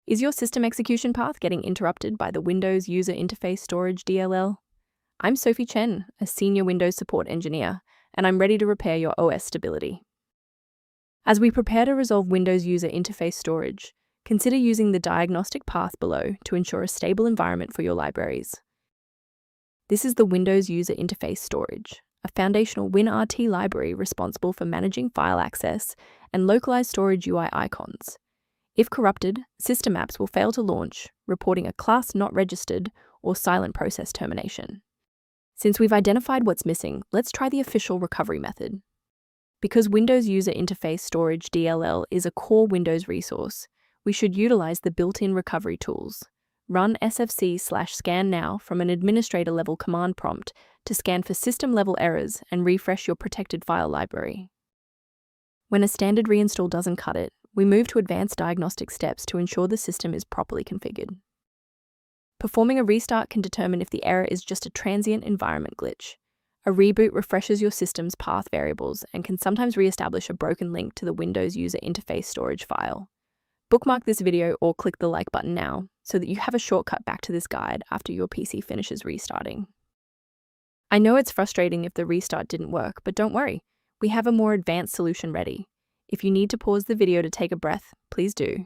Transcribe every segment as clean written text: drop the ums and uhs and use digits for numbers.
Is your system execution path getting interrupted by the Windows User Interface Storage DLL? I'm Sophie Chen, a senior Windows support engineer, and I'm ready to repair your OS stability. As we prepare to resolve Windows User Interface Storage, consider using the diagnostic path below to ensure a stable environment for your libraries. This is the Windows User Interface Storage, a foundational WinRT library responsible for managing file access and localized storage UI icons. If corrupted, system apps will fail to launch, reporting a class not registered or silent process termination. Since we've identified what's missing, let's try the official recovery method. Because Windows User Interface Storage DLL is a core Windows resource, we should utilize the built-in recovery tools. Run sfc/scan now from an administrator-level command prompt to scan for system-level errors and refresh your protected file library. When a standard reinstall doesn't cut it, we move to advanced diagnostic steps to ensure the system is properly configured. Performing a restart can determine if the error is just a transient environment glitch. A reboot refreshes your system's path variables and can sometimes re-establish a broken link to the Windows User Interface storage file. Bookmark this video or click the like button now so that you have a shortcut back to this guide after your PC finishes restarting. I know it's frustrating if the restart didn't work, but don't worry, we have a more advanced solution ready. If you need to pause the video to take a breath, please do.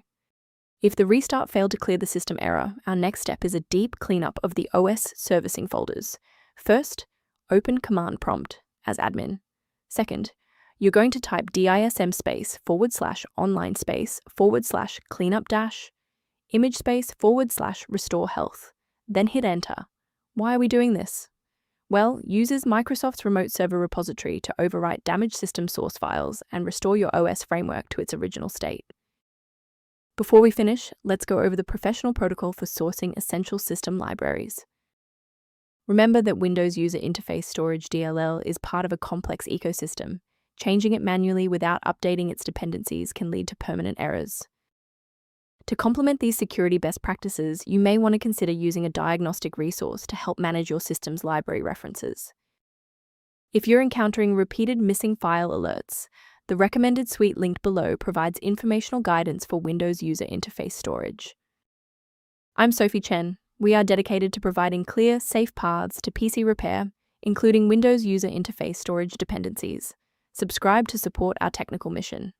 If the restart failed to clear the system error, our next step is a deep cleanup of the OS servicing folders. First, open command prompt as admin. Second, you're going to type DISM /online /cleanup image /restore health, then hit enter. Why are we doing this? Well, uses Microsoft's remote server repository to overwrite damaged system source files and restore your OS framework to its original state. Before we finish, let's go over the professional protocol for sourcing essential system libraries. Remember that Windows User Interface Storage DLL is part of a complex ecosystem. Changing it manually without updating its dependencies can lead to permanent errors. To complement these security best practices, you may want to consider using a diagnostic resource to help manage your system's library references. If you're encountering repeated missing file alerts, the recommended suite linked below provides informational guidance for Windows User Interface Storage. I'm Sophie Chen. We are dedicated to providing clear, safe paths to PC repair, including Windows User Interface Storage dependencies. Subscribe to support our technical mission.